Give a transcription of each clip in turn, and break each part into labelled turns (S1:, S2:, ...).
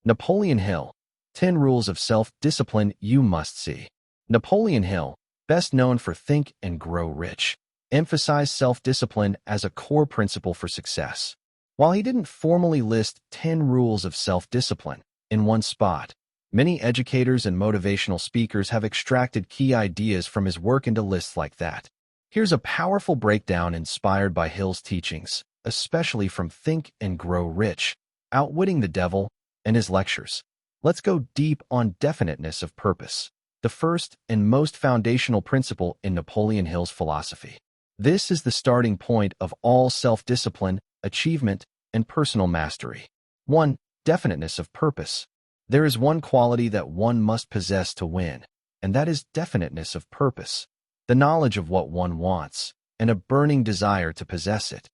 S1: Napoleon Hill, 10 Rules of Self-Discipline You Must See. Napoleon Hill, best known for Think and Grow Rich, emphasized self-discipline as a core principle for success. While he didn't formally list 10 rules of self-discipline in one spot, many educators and motivational speakers have extracted key ideas from his work into lists like that. Here's a powerful breakdown inspired by Hill's teachings, especially from Think and Grow Rich, Outwitting the Devil, and his lectures. Let's go deep on definiteness of purpose, the first and most foundational principle in Napoleon Hill's philosophy. This is the starting point of all self-discipline, achievement, and personal mastery. 1. Definiteness of purpose. There is one quality that one must possess to win, and that is definiteness of purpose, the knowledge of what one wants, and a burning desire to possess it.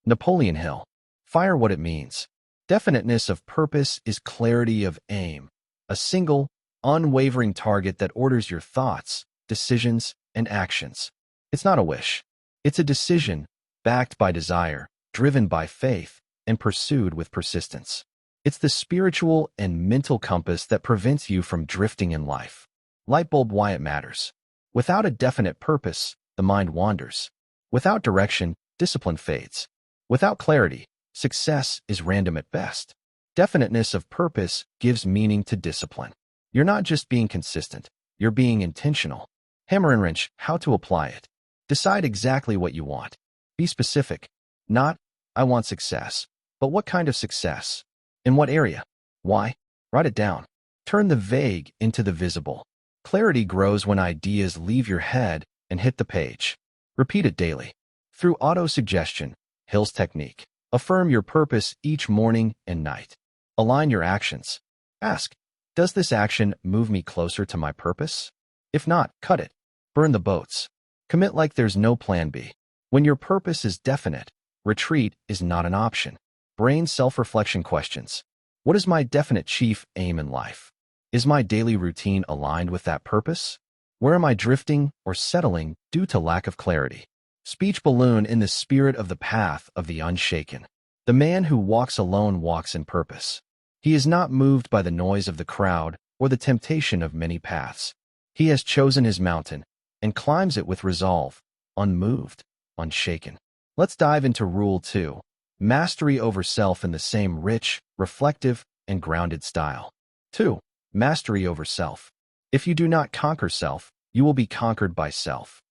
S1: Napoleon Hill. Fire what it means. Definiteness of purpose is clarity of aim, a single, unwavering target that orders your thoughts, decisions, and actions. It's not a wish. It's a decision, backed by desire, driven by faith, and pursued with persistence. It's the spiritual and mental compass that prevents you from drifting in life. Lightbulb why it matters. Without a definite purpose, the mind wanders. Without direction, discipline fades. Without clarity, success is random at best. Definiteness of purpose gives meaning to discipline. You're not just being consistent, you're being intentional. Hammer and wrench, how to apply it. Decide exactly what you want. Be specific. Not, I want success, but what kind of success? In what area? Why? Write it down. Turn the vague into the visible. Clarity grows when ideas leave your head and hit the page. Repeat it daily. Through auto-suggestion, Hill's technique. Affirm your purpose each morning and night. Align your actions. Ask, does this action move me closer to my purpose? If not, cut it. Burn the boats. Commit like there's no plan B. When your purpose is definite, retreat is not an option. Brain self-reflection questions. What is my definite chief aim in life? Is my daily routine aligned with that purpose? Where am I drifting or settling due to lack of clarity? Speech balloon in the spirit of the path of the unshaken. The man who walks alone walks in purpose. He is not moved by the noise of the crowd or the temptation of many paths. He has chosen his mountain and climbs it with resolve, unmoved, unshaken. Let's dive into Rule 2. Mastery over self in the same rich, reflective, and grounded style. 2. Mastery over self. If you do not conquer self, you will be conquered by self.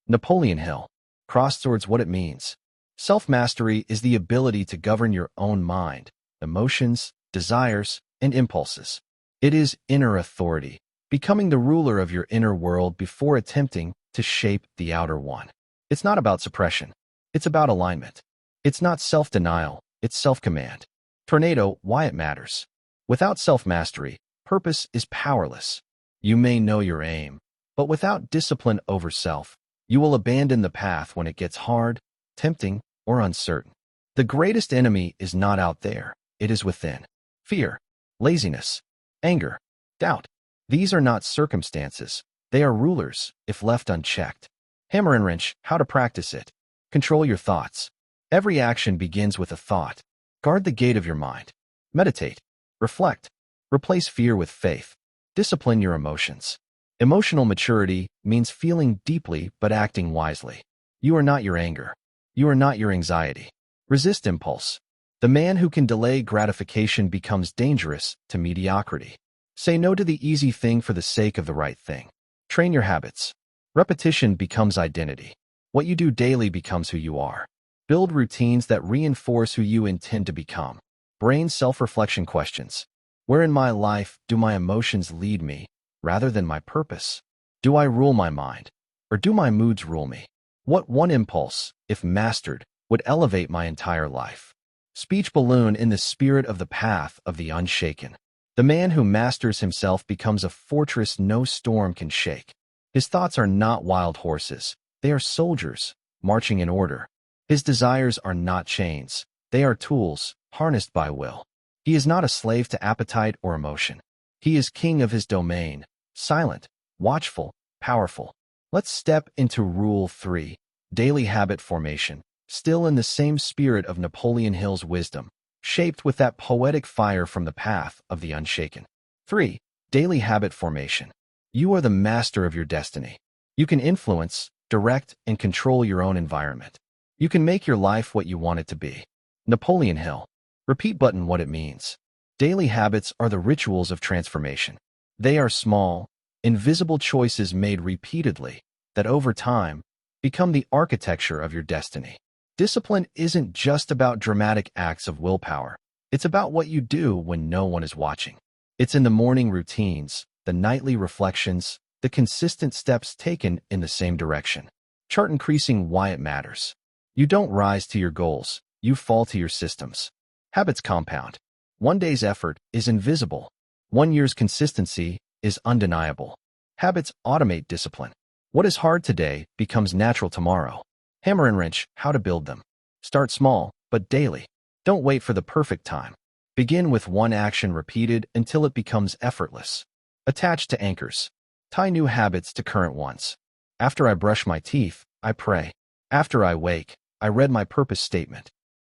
S1: Napoleon Hill. Crosswords what it means. Self-mastery is the ability to govern your own mind, emotions, desires, and impulses. It is inner authority, becoming the ruler of your inner world before attempting to shape the outer one. It's not about suppression. It's about alignment. It's not self-denial, it's self-command. Tornado, why it matters. Without self-mastery, purpose is powerless. You may know your aim, but without discipline over self, you will abandon the path when it gets hard, tempting, or uncertain. The greatest enemy is not out there, it is within. Fear, laziness, anger, doubt. These are not circumstances. They are rulers, if left unchecked. Hammer and wrench, how to practice it. Control your thoughts. Every action begins with a thought. Guard the gate of your mind. Meditate. Reflect. Replace fear with faith. Discipline your emotions. Emotional maturity means feeling deeply but acting wisely. You are not your anger. You are not your anxiety. Resist impulse. The man who can delay gratification becomes dangerous to mediocrity. Say no to the easy thing for the sake of the right thing. Train your habits. Repetition becomes identity. What you do daily becomes who you are. Build routines that reinforce who you intend to become. Brain self-reflection questions. Where in my life do my emotions lead me, rather than my purpose? Do I rule my mind, or do my moods rule me? What one impulse, if mastered, would elevate my entire life? Speech balloon in the spirit of the path of the unshaken. The man who masters himself becomes a fortress no storm can shake. His thoughts are not wild horses. They are soldiers, marching in order. His desires are not chains. They are tools, harnessed by will. He is not a slave to appetite or emotion. He is king of his domain, silent, watchful, powerful. Let's step into Rule 3, Daily Habit Formation, still in the same spirit of Napoleon Hill's wisdom. shaped with that poetic fire from the path of the unshaken. 3. Daily habit formation. You are the master of your destiny. You can influence, direct, and control your own environment. You can make your life what you want it to be. Napoleon Hill. Repeat button what it means. Daily habits are the rituals of transformation. They are small, invisible choices made repeatedly that over time become the architecture of your destiny. Discipline isn't just about dramatic acts of willpower. It's about what you do when no one is watching. It's in the morning routines, the nightly reflections, the consistent steps taken in the same direction. Chart increasing why it matters. You don't rise to your goals, you fall to your systems. Habits compound. One day's effort is invisible. 1 year's consistency is undeniable. Habits automate discipline. What is hard today becomes natural tomorrow. Hammer and wrench, how to build them. Start small, but daily. Don't wait for the perfect time. Begin with one action repeated until it becomes effortless. Attach to anchors. Tie new habits to current ones. After I brush my teeth, I pray. After I wake, I read my purpose statement.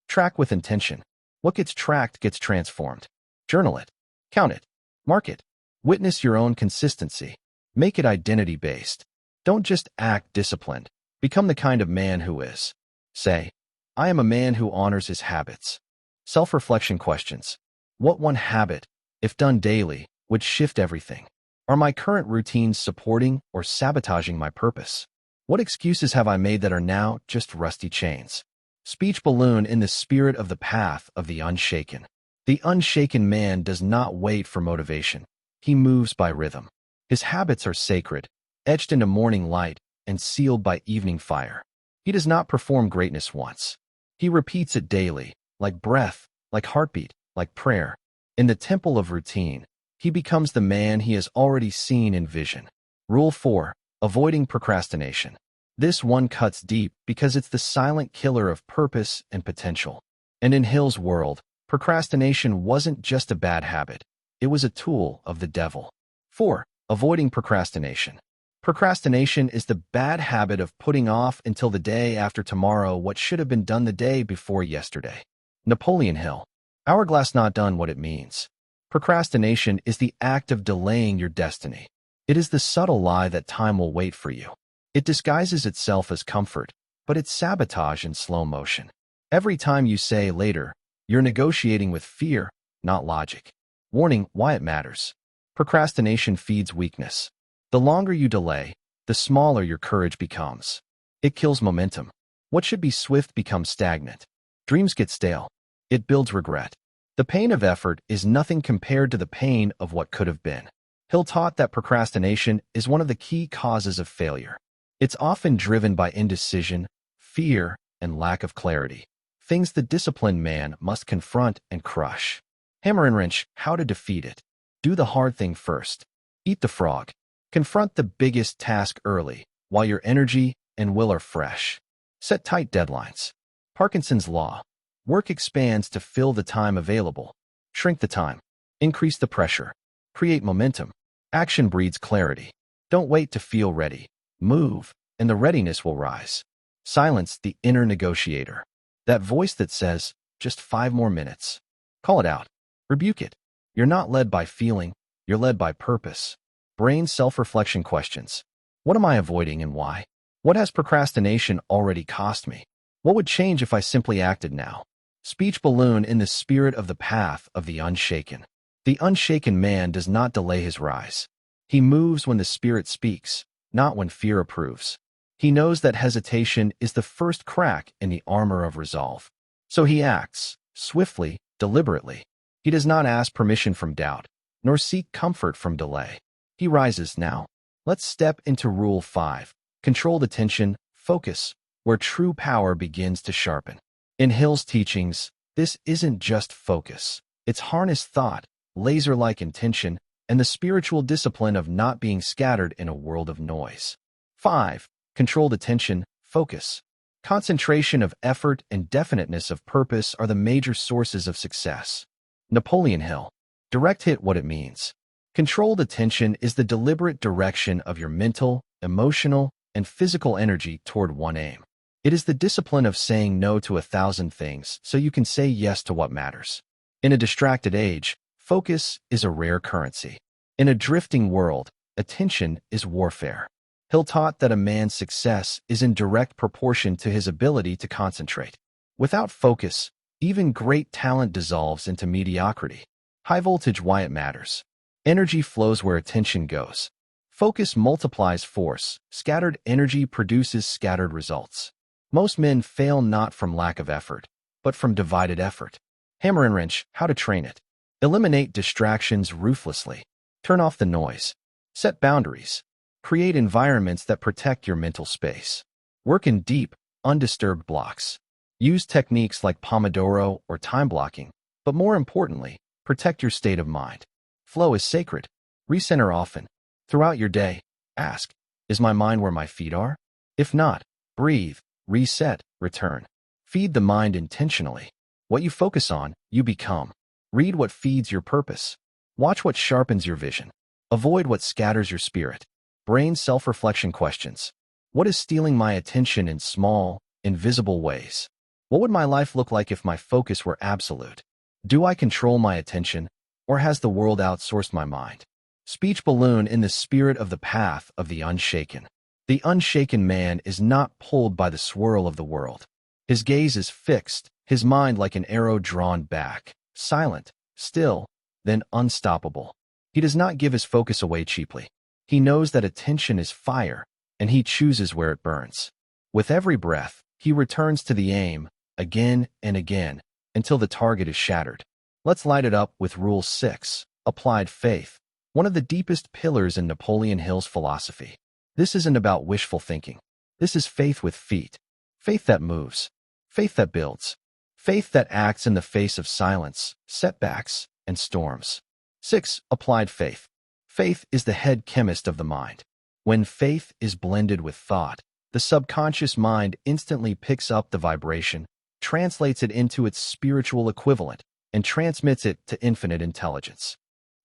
S1: Track with intention. What gets tracked gets transformed. Journal it. Count it. Mark it. Witness your own consistency. Make it identity-based. Don't just act disciplined. Become the kind of man who is. Say, I am a man who honors his habits. Self-reflection questions. What one habit, if done daily, would shift everything? Are my current routines supporting or sabotaging my purpose? What excuses have I made that are now just rusty chains? Speech balloon in the spirit of the path of the unshaken. The unshaken man does not wait for motivation. He moves by rhythm. His habits are sacred, etched into morning light and sealed by evening fire. He does not perform greatness once. He repeats it daily, like breath, like heartbeat, like prayer. In the temple of routine, he becomes the man he has already seen in vision. Rule 4. Avoiding procrastination. This one cuts deep because it's the silent killer of purpose and potential. And in Hill's world, procrastination wasn't just a bad habit. It was a tool of the devil. 4. Avoiding procrastination. Procrastination is the bad habit of putting off until the day after tomorrow what should have been done the day before yesterday. Napoleon Hill. Hourglass not done what it means. Procrastination is the act of delaying your destiny. It is the subtle lie that time will wait for you. It disguises itself as comfort, but it's sabotage in slow motion. Every time you say later, you're negotiating with fear, not logic. Warning, why it matters. Procrastination feeds weakness. The longer you delay, the smaller your courage becomes. It kills momentum. What should be swift becomes stagnant. Dreams get stale. It builds regret. The pain of effort is nothing compared to the pain of what could have been. Hill taught that procrastination is one of the key causes of failure. It's often driven by indecision, fear, and lack of clarity. Things the disciplined man must confront and crush. Hammer and wrench, how to defeat it. Do the hard thing first. Eat the frog. Confront the biggest task early, while your energy and will are fresh. Set tight deadlines. Parkinson's law. Work expands to fill the time available. Shrink the time. Increase the pressure. Create momentum. Action breeds clarity. Don't wait to feel ready. Move, and the readiness will rise. Silence the inner negotiator. That voice that says, just 5 more minutes. Call it out. Rebuke it. You're not led by feeling, you're led by purpose. Brain self-reflection questions. What am I avoiding and why? What has procrastination already cost me? What would change if I simply acted now? Speech balloon in the spirit of the path of the unshaken. The unshaken man does not delay his rise. He moves when the spirit speaks, not when fear approves. He knows that hesitation is the first crack in the armor of resolve. So he acts, swiftly, deliberately. He does not ask permission from doubt, nor seek comfort from delay. He rises now. Let's step into Rule 5. Controlled attention, focus, where true power begins to sharpen. In Hill's teachings, this isn't just focus. It's harnessed thought, laser-like intention, and the spiritual discipline of not being scattered in a world of noise. 5. Controlled attention, focus. Concentration of effort and definiteness of purpose are the major sources of success. Napoleon Hill. Direct hit what it means. Controlled attention is the deliberate direction of your mental, emotional, and physical energy toward one aim. It is the discipline of saying no to 1,000 things so you can say yes to what matters. In a distracted age, focus is a rare currency. In a drifting world, attention is warfare. Hill taught that a man's success is in direct proportion to his ability to concentrate. Without focus, even great talent dissolves into mediocrity. High voltage: why it matters. Energy flows where attention goes. Focus multiplies force. Scattered energy produces scattered results. Most men fail not from lack of effort, but from divided effort. Hammer and wrench: how to train it. Eliminate distractions ruthlessly. Turn off the noise. Set boundaries. Create environments that protect your mental space. Work in deep, undisturbed blocks. Use techniques like Pomodoro or time blocking, but more importantly, protect your state of mind. Flow is sacred. Recenter often. Throughout your day, ask, is my mind where my feet are? If not, breathe, reset, return. Feed the mind intentionally. What you focus on, you become. Read what feeds your purpose. Watch what sharpens your vision. Avoid what scatters your spirit. Brain self-reflection questions. What is stealing my attention in small, invisible ways? What would my life look like if my focus were absolute? Do I control my attention, or has the world outsourced my mind? Speech balloon: in the spirit of the path of the unshaken. The unshaken man is not pulled by the swirl of the world. His gaze is fixed, his mind like an arrow drawn back, silent, still, then unstoppable. He does not give his focus away cheaply. He knows that attention is fire, and he chooses where it burns. With every breath, he returns to the aim, again and again, until the target is shattered. Let's light it up with Rule 6, Applied Faith, one of the deepest pillars in Napoleon Hill's philosophy. This isn't about wishful thinking. This is faith with feet. Faith that moves. Faith that builds. Faith that acts in the face of silence, setbacks, and storms. 6. Applied Faith. Faith is the head chemist of the mind. When faith is blended with thought, the subconscious mind instantly picks up the vibration, translates it into its spiritual equivalent, and transmits it to infinite intelligence.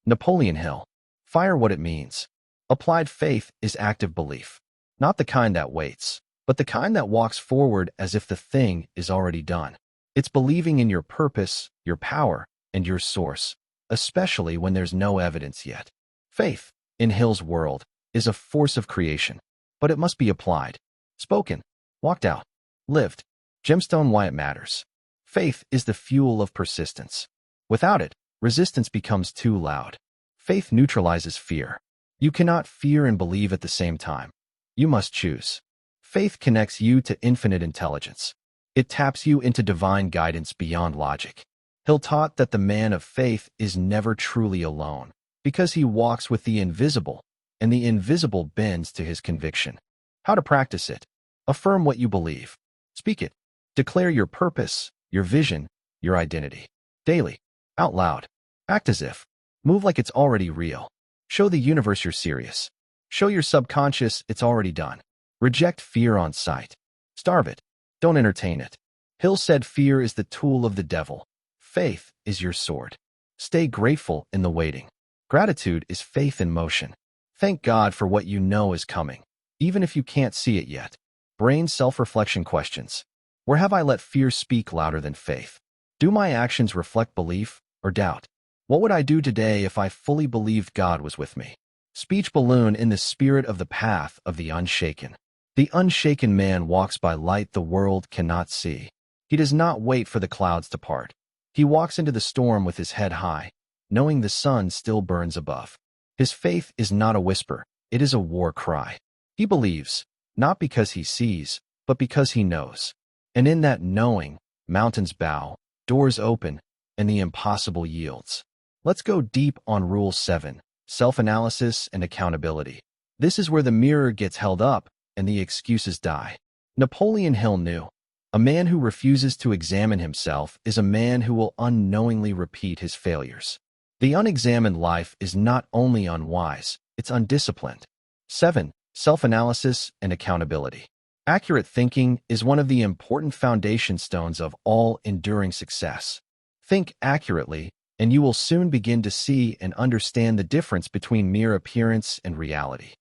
S1: Napoleon Hill. Fire: what it means. Applied faith is active belief. Not the kind that waits, but the kind that walks forward as if the thing is already done. It's believing in your purpose, your power, and your source, especially when there's no evidence yet. Faith, in Hill's world, is a force of creation, but it must be applied. Spoken, walked out, lived. Gemstone: why it matters. Faith is the fuel of persistence. Without it, resistance becomes too loud. Faith neutralizes fear. You cannot fear and believe at the same time. You must choose. Faith connects you to infinite intelligence. It taps you into divine guidance beyond logic. Hill taught that the man of faith is never truly alone, because he walks with the invisible, and the invisible bends to his conviction. How to practice it. Affirm what you believe. Speak it. Declare your purpose, your vision, your identity. Daily. Out loud. Act as if. Move like it's already real. Show the universe you're serious. Show your subconscious it's already done. Reject fear on sight. Starve it. Don't entertain it. Hill said fear is the tool of the devil. Faith is your sword. Stay grateful in the waiting. Gratitude is faith in motion. Thank God for what you know is coming, even if you can't see it yet. Brain self-reflection questions. Where have I let fear speak louder than faith? Do my actions reflect belief or doubt? What would I do today if I fully believed God was with me? Speech balloon: in the spirit of the path of the unshaken. The unshaken man walks by light the world cannot see. He does not wait for the clouds to part. He walks into the storm with his head high, knowing the sun still burns above. His faith is not a whisper, it is a war cry. He believes, not because he sees, but because he knows. And in that knowing, mountains bow, doors open, and the impossible yields. Let's go deep on Rule 7, self-analysis and accountability. This is where the mirror gets held up and the excuses die. Napoleon Hill knew, a man who refuses to examine himself is a man who will unknowingly repeat his failures. The unexamined life is not only unwise, it's undisciplined. 7. Self-analysis and accountability. Accurate thinking is one of the important foundation stones of all enduring success. Think accurately, and you will soon begin to see and understand the difference between mere appearance and reality.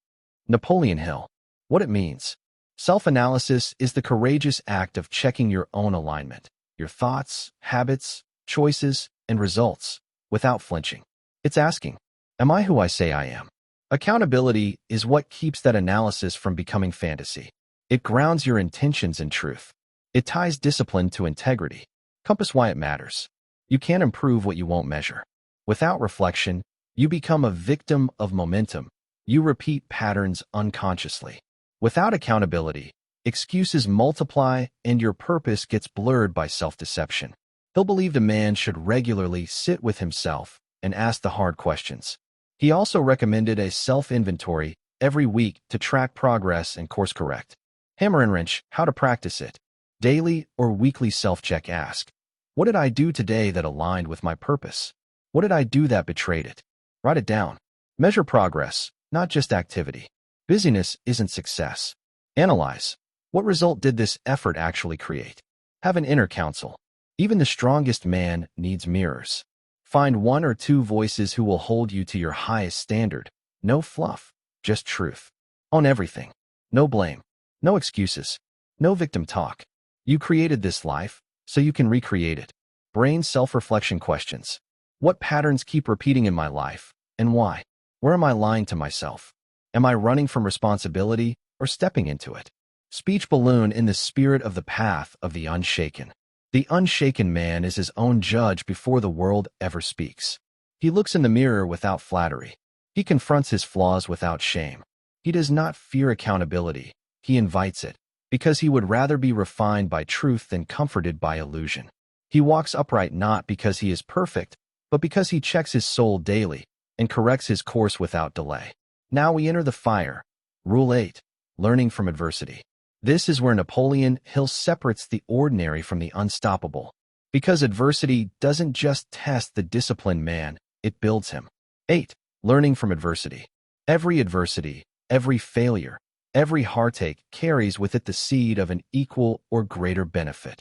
S1: Napoleon Hill. What it means. Self-analysis is the courageous act of checking your own alignment, your thoughts, habits, choices, and results, without flinching. It's asking, am I who I say I am? Accountability is what keeps that analysis from becoming fantasy. It grounds your intentions in truth. It ties discipline to integrity. Compass why it matters. You can't improve what you won't measure. Without reflection, you become a victim of momentum. You repeat patterns unconsciously. Without accountability, excuses multiply and your purpose gets blurred by self-deception. Hill believed a man should regularly sit with himself and ask the hard questions. He also recommended a self-inventory every week to track progress and course-correct. Hammer and wrench, how to practice it. Daily or weekly self-check ask, what did I do today that aligned with my purpose? What did I do that betrayed it? Write it down. Measure progress, not just activity. Busyness isn't success. Analyze. What result did this effort actually create? Have an inner counsel. Even the strongest man needs mirrors. Find one or two voices who will hold you to your highest standard. No fluff, just truth. Own everything. No blame. No excuses. No victim talk. You created this life, so you can recreate it. Brain self-reflection questions. What patterns keep repeating in my life, and why? Where am I lying to myself? Am I running from responsibility or stepping into it? Speech balloon in the spirit of the path of the unshaken. The unshaken man is his own judge before the world ever speaks. He looks in the mirror without flattery. He confronts his flaws without shame. He does not fear accountability. He invites it, because he would rather be refined by truth than comforted by illusion. He walks upright not because he is perfect, but because he checks his soul daily and corrects his course without delay. Now we enter the fire. Rule 8. Learning from adversity. This is where Napoleon Hill separates the ordinary from the unstoppable. Because adversity doesn't just test the disciplined man, it builds him. 8. Learning from adversity. Every adversity, every failure, every heartache carries with it the seed of an equal or greater benefit.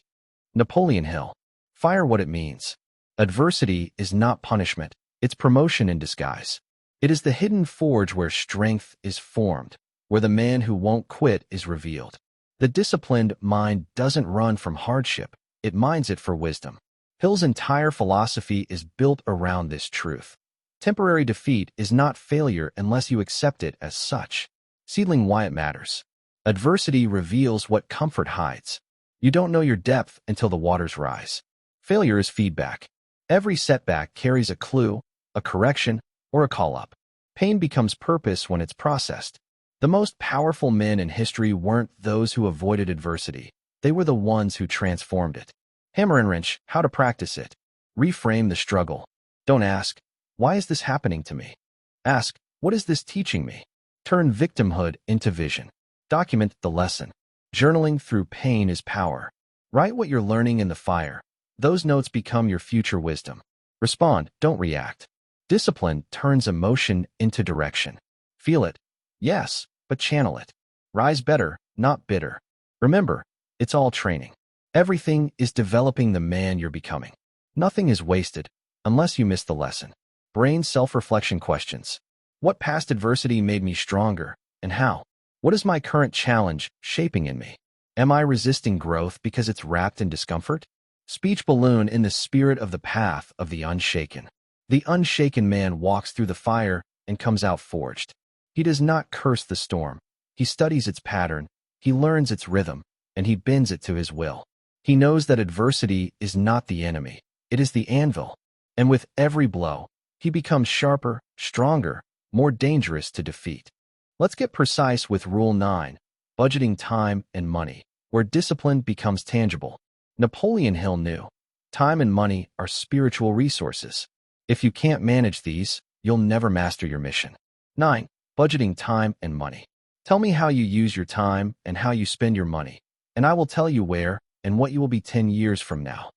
S1: Napoleon Hill. Fire what it means. Adversity is not punishment, it's promotion in disguise. It is the hidden forge where strength is formed, where the man who won't quit is revealed. The disciplined mind doesn't run from hardship, it mines it for wisdom. Hill's entire philosophy is built around this truth. Temporary defeat is not failure unless you accept it as such. Seedling why it matters. Adversity reveals what comfort hides. You don't know your depth until the waters rise. Failure is feedback. Every setback carries a clue, a correction, or a call-up. Pain becomes purpose when it's processed. The most powerful men in history weren't those who avoided adversity. They were the ones who transformed it. Hammer and wrench, how to practice it. Reframe the struggle. Don't ask, why is this happening to me? Ask, what is this teaching me? Turn victimhood into vision. Document the lesson. Journaling through pain is power. Write what you're learning in the fire. Those notes become your future wisdom. Respond, don't react. Discipline turns emotion into direction. Feel it. Yes, but channel it. Rise better, not bitter. Remember, it's all training. Everything is developing the man you're becoming. Nothing is wasted, unless you miss the lesson. Brain self-reflection questions. What past adversity made me stronger, and how? What is my current challenge shaping in me? Am I resisting growth because it's wrapped in discomfort? Speech balloon in the spirit of the path of the unshaken. The unshaken man walks through the fire and comes out forged. He does not curse the storm. He studies its pattern, he learns its rhythm, and he bends it to his will. He knows that adversity is not the enemy, it is the anvil. And with every blow, he becomes sharper, stronger, more dangerous to defeat. Let's get precise with Rule 9, budgeting time and money, where discipline becomes tangible. Napoleon Hill knew, time and money are spiritual resources. If you can't manage these, you'll never master your mission. 9. Budgeting time and money. Tell me how you use your time and how you spend your money, and I will tell you where and what you will be 10 years from now.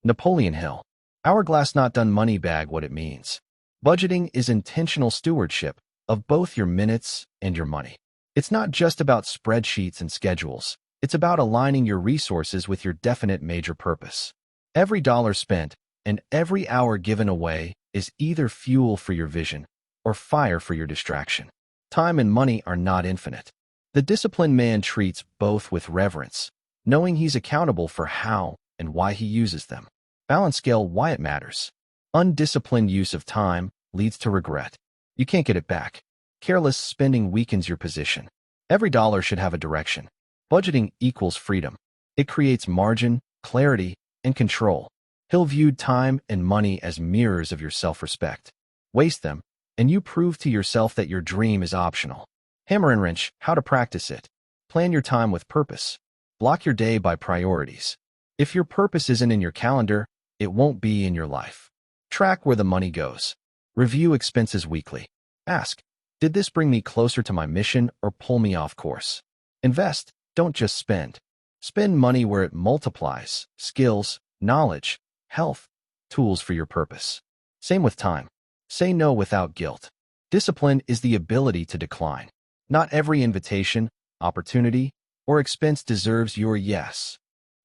S1: Napoleon Hill. Hourglass not done money bag what it means. Budgeting is intentional stewardship of both your minutes and your money. It's not just about spreadsheets and schedules. It's about aligning your resources with your definite major purpose. Every dollar spent and every hour given away is either fuel for your vision or fire for your distraction. Time and money are not infinite. The disciplined man treats both with reverence, knowing he's accountable for how and why he uses them. Balance scale why it matters. Undisciplined use of time leads to regret. You can't get it back. Careless spending weakens your position. Every dollar should have a direction. Budgeting equals freedom. It creates margin, clarity, and control. Hill viewed time and money as mirrors of your self-respect. Waste them, and you prove to yourself that your dream is optional. Hammer and wrench, how to practice it. Plan your time with purpose. Block your day by priorities. If your purpose isn't in your calendar, it won't be in your life. Track where the money goes. Review expenses weekly. Ask, did this bring me closer to my mission or pull me off course? Invest, don't just spend. Spend money where it multiplies skills, knowledge, health, tools for your purpose. Same with time. Say no without guilt. Discipline is the ability to decline. Not every invitation, opportunity, or expense deserves your yes.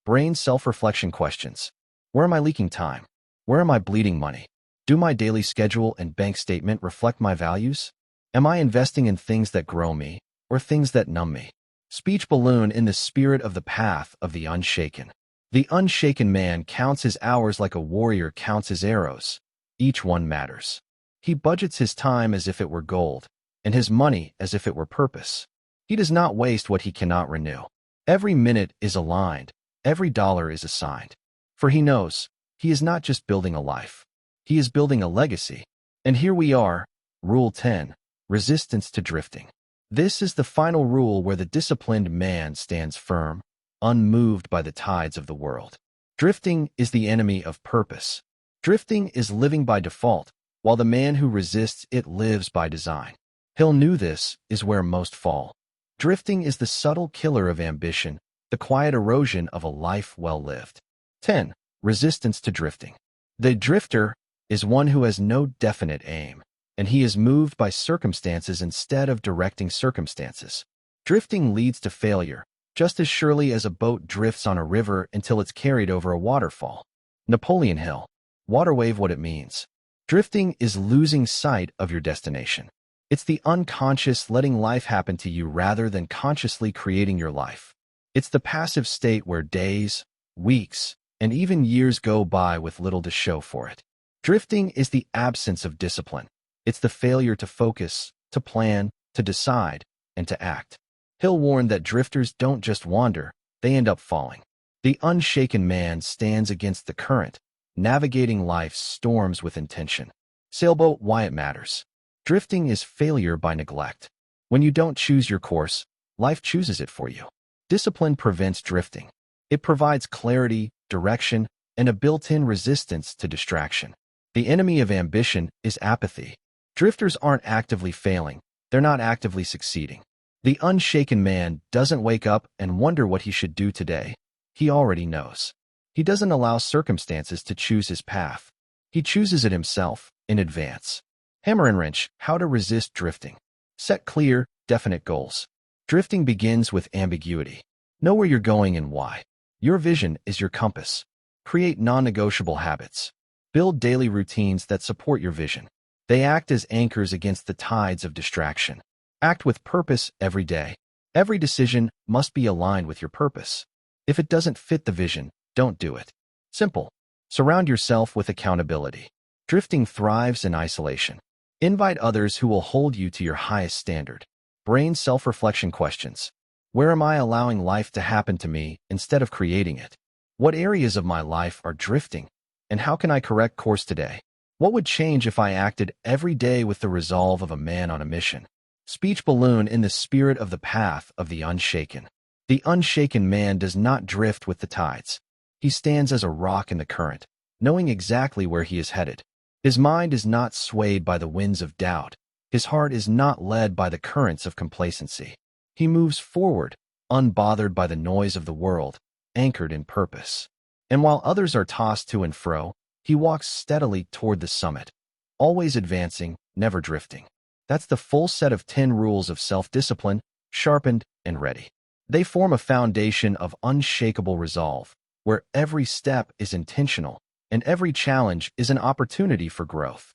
S1: Brain self-reflection questions. Where am I leaking time? Where am I bleeding money? Do my daily schedule and bank statement reflect my values? Am I investing in things that grow me or things that numb me? Speech balloon in the spirit of the path of the unshaken. The unshaken man counts his hours like a warrior counts his arrows. Each one matters. He budgets his time as if it were gold, and his money as if it were purpose. He does not waste what he cannot renew. Every minute is aligned, every dollar is assigned. For he knows, he is not just building a life. He is building a legacy. And here we are, Rule 10, resistance to drifting. This is the final rule where the disciplined man stands firm, unmoved by the tides of the world. Drifting is the enemy of purpose. Drifting is living by default, while the man who resists it lives by design. Hill knew this is where most fall. Drifting is the subtle killer of ambition, the quiet erosion of a life well lived. 10. Resistance to drifting. The drifter is one who has no definite aim, and he is moved by circumstances instead of directing circumstances. Drifting leads to failure, just as surely as a boat drifts on a river until it's carried over a waterfall. Napoleon Hill. Water wave what it means. Drifting is losing sight of your destination. It's the unconscious letting life happen to you rather than consciously creating your life. It's the passive state where days, weeks, and even years go by with little to show for it. Drifting is the absence of discipline. It's the failure to focus, to plan, to decide, and to act. Hill warned that drifters don't just wander, they end up falling. The unshaken man stands against the current, navigating life's storms with intention. Sailboat why it matters. Drifting is failure by neglect. When you don't choose your course, life chooses it for you. Discipline prevents drifting. It provides clarity, direction, and a built-in resistance to distraction. The enemy of ambition is apathy. Drifters aren't actively failing, they're not actively succeeding. The unshaken man doesn't wake up and wonder what he should do today. He already knows. He doesn't allow circumstances to choose his path. He chooses it himself, in advance. Hammer and wrench, how to resist drifting. Set clear, definite goals. Drifting begins with ambiguity. Know where you're going and why. Your vision is your compass. Create non-negotiable habits. Build daily routines that support your vision. They act as anchors against the tides of distraction. Act with purpose every day. Every decision must be aligned with your purpose. If it doesn't fit the vision, don't do it. Simple. Surround yourself with accountability. Drifting thrives in isolation. Invite others who will hold you to your highest standard. Brain self-reflection questions. Where am I allowing life to happen to me instead of creating it? What areas of my life are drifting? And how can I correct course today? What would change if I acted every day with the resolve of a man on a mission? Speech balloon in the spirit of the path of the unshaken. The unshaken man does not drift with the tides. He stands as a rock in the current, knowing exactly where he is headed. His mind is not swayed by the winds of doubt. His heart is not led by the currents of complacency. He moves forward, unbothered by the noise of the world, anchored in purpose. And while others are tossed to and fro, he walks steadily toward the summit, always advancing, never drifting. That's the full set of 10 rules of self-discipline, sharpened and ready. They form a foundation of unshakable resolve, where every step is intentional and every challenge is an opportunity for growth.